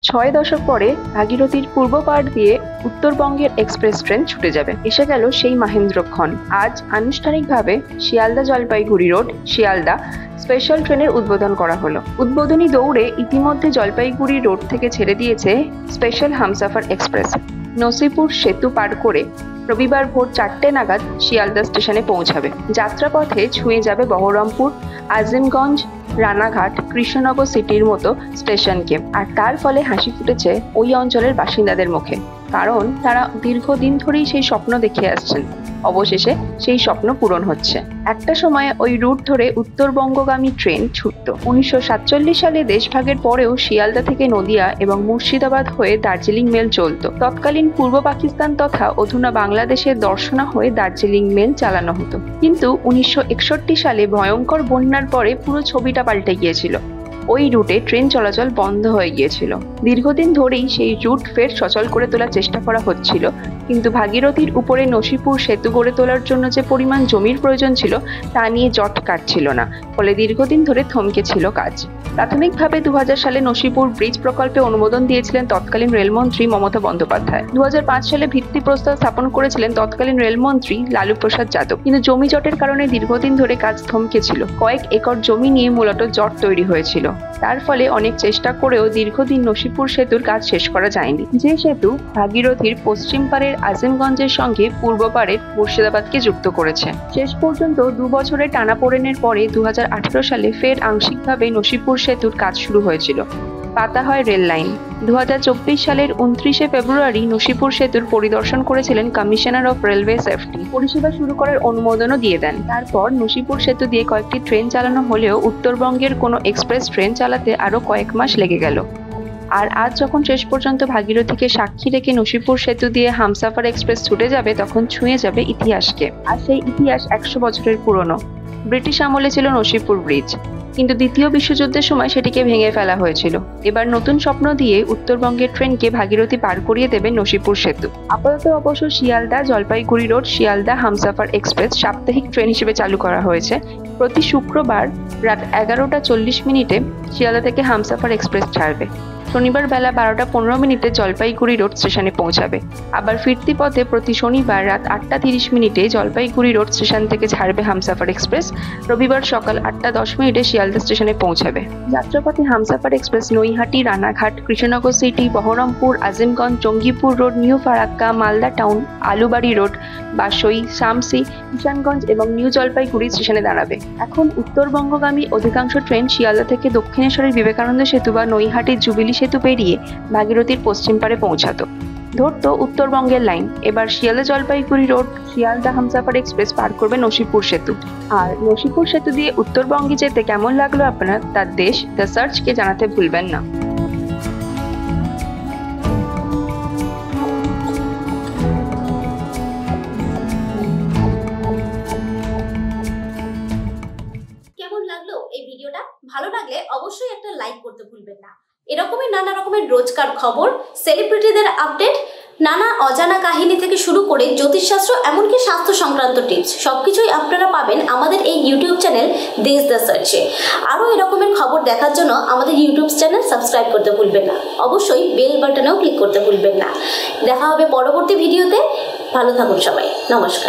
6 দশক পরে ভাগীরথীর পূর্ব পাড় দিয়ে উত্তরবঙ্গের এক্সপ্রেস ট্রেন ছুটে যাবে। এসে গেল সেই মহেন্দ্রক্ষণ। আজ আনুষ্ঠানিকভাবে শিয়ালদা জলপাইগুড়ি রোড শিয়ালদা স্পেশাল ট্রেনের উদ্বোধন করা হলো। উদ্বোধনী দৌড়ে ইতিমধ্যে জলপাইগুড়ি রোড থেকে ছেড়ে দিয়েছে স্পেশাল হামসাফার এক্সপ্রেস। নসিপুর সেতু পার করে রবিবার ভোর 4টে নাগাদ শিয়ালদা স্টেশনে পৌঁছাবে। যাত্রাপথে ছুঁয়ে যাবে বহরমপুর, আজিমগঞ্জ, রানাঘাট, কৃষ্ণনগর সিটির মতো স্টেশনকে। আর তার ফলে হাসি ফুটেছে ওই অঞ্চলের বাসিন্দাদের মুখে, কারণ তারা দীর্ঘদিন ধরেই সেই স্বপ্ন দেখে আসছেন। অবশেষে সেই স্বপ্ন পূরণ হচ্ছে। একটা সময় ওই রুট ধরে উত্তরবঙ্গগামী ট্রেন ছুটত। 1947 সালে দেশভাগের পরেও শিয়ালদা থেকে নদিয়া এবং মুর্শিদাবাদ হয়ে দার্জিলিং মেল চলত। তৎকালীন পূর্ব পাকিস্তান তথা অধুনা বাংলাদেশের দর্শনা হয়ে দার্জিলিং মেল চালানো হতো। কিন্তু 1961 সালে ভয়ঙ্কর বন্যার পরে পুরো ছবিটা পাল্টে গিয়েছিল। ওই রুটে ট্রেন চলাচল বন্ধ হয়ে গিয়েছিল। দীর্ঘদিন ধরেই সেই রুট ফের সচল করে তোলার চেষ্টা করা হচ্ছিল, কিন্তু ভাগীরথীর উপরে নসিপুর সেতু গড়ে তোলার জন্য যে পরিমাণ জমির প্রয়োজন ছিল তা নিয়ে জট কাটছিল না, ফলে দীর্ঘদিন ধরে থমকে ছিল কাজ। প্রাথমিকভাবে 2000 সালে নসিপুর ব্রিজ প্রকল্পে অনুমোদন দিয়েছিলেন তৎকালীন রেলমন্ত্রী মমতা বন্দ্যোপাধ্যায়। 2005 সালে ভিত্তিপ্রস্তর স্থাপন করেছিলেন তৎকালীন রেলমন্ত্রী লালু প্রসাদ যাদব। কিন্তু জমি জটের কারণে দীর্ঘদিন ধরে কাজ থমকে ছিল। কয়েক একর জমি নিয়ে মূলত জট তৈরি হয়েছিল। তার ফলে অনেক চেষ্টা করেও দীর্ঘদিন নসিপুর সেতুর কাজ শেষ করা যায়নি। যে সেতু ভাগীরথীর পশ্চিম পাড়ের আজিমগঞ্জের সঙ্গে পূর্ব পাড়ের মুর্শিদাবাদকে যুক্ত করেছে। শেষ পর্যন্ত 2 বছরের টানাপোড়েনের পরে 2018 সালে ফের আংশিকভাবে নসিপুর সেতুর কাজ শুরু হয়েছিল। পাতা হয় রেল লাইন। 2024 সালের 29শে ফেব্রুয়ারি নসিপুর সেতুর পরিদর্শন করেছিলেন কমিশনার অফ রেলওয়ে সেফটি। পরিষেবা শুরু করার অনুমোদনও দিয়ে দেন। তারপর নসিপুর সেতু দিয়ে কয়েকটি ট্রেন চালানো হলেও উত্তরবঙ্গের কোনো এক্সপ্রেস ট্রেন চালাতে আরও কয়েক মাস লেগে গেল। আর আজ যখন শেষ পর্যন্ত ভাগীরথীকে সাক্ষী রেখে নসিপুর সেতু দিয়ে হামসাফার এক্সপ্রেস ছুটে যাবে, তখন ছুঁয়ে যাবে ইতিহাসকে। আর সেই ইতিহাস 100 বছরের পুরনো। ব্রিটিশ আমলে ছিল নসিপুর ব্রিজ, কিন্তু দ্বিতীয় বিশ্বযুদ্ধের সময় সেটিকে ভেঙে ফেলা হয়েছিল। এবার নতুন স্বপ্ন দিয়ে উত্তরবঙ্গের ট্রেনকে ভাগীরথী পার করিয়ে দেবে নসিপুর সেতু। আপাতত অবশ্য শিয়ালদা জলপাইগুড়ি রোড শিয়ালদা হামসাফার এক্সপ্রেস সাপ্তাহিক ট্রেন হিসেবে চালু করা হয়েছে। প্রতি শুক্রবার রাত 11টা 40 শিয়ালদা থেকে হামসাফার এক্সপ্রেস ছাড়বে। শনিবার বেলা 12টা 15 জলপাইগুড়ি রোড স্টেশনে পৌঁছাবে। আবার ফিরতি পথে প্রতি শনিবার রাত 8টা 30 জলপাইগুড়ি রোড স্টেশন থেকে ছাড়বে হামসাফার এক্সপ্রেস। রবিবার সকাল 8টা10 শিয়ালদা স্টেশনে পৌঁছাবে। যাত্রাপথে Humsafar express Naihati, Ranaghat, Krishnanagar city, Baharampur, Azimganj, Jangipur road, new Farakka, Malda town, Aluabari road, Barsoi, Samsi, Kishanganj এবং নিউ জলপাইগুড়ি স্টেশনে দাঁড়াবে। এখন উত্তরবঙ্গগামী অধিকাংশ ট্রেন শিয়ালদা থেকে দক্ষিণেশ্বরের বিবেকানন্দ সেতু বা নৈহাটির জুবিলি সেতু পেরিয়ে ভাগীরথীর পশ্চিম পাড়ে পৌঁছাতো, ধরতো উত্তরবঙ্গের লাইন। এবার শিয়ালদা জলপাইগুড়ি রোড শিয়ালদা হামসাফার এক্সপ্রেস পার করবে নসিপুর সেতু। আর নসিপুর সেতু দিয়ে উত্তরবঙ্গে যেতে কেমন লাগলো আপনার, তার দেশ দ্য সার্চকে জানাতে ভুলবেন না। কেমন লাগলো এই ভিডিওটা? ভালো লাগলে অবশ্যই একটা লাইক করতে ভুলবেন না। এরকমই নানা রকমের রোজকার খবর, সেলিব্রিটিদের আপডেট, নানা অজানা কাহিনী থেকে শুরু করে জ্যোতিষশাস্ত্র, এমনকি স্বাস্থ্য সংক্রান্ত টিপস, সবকিছুই আপনারা পাবেন আমাদের এই ইউটিউব চ্যানেল দেশ দ্য সার্চে। আরও এরকমের খবর দেখার জন্য আমাদের ইউটিউব চ্যানেল সাবস্ক্রাইব করতে ভুলবেন না। অবশ্যই বেল বাটনেও ক্লিক করতে ভুলবেন না। দেখা হবে পরবর্তী ভিডিওতে। ভালো থাকুন সবাই। নমস্কার।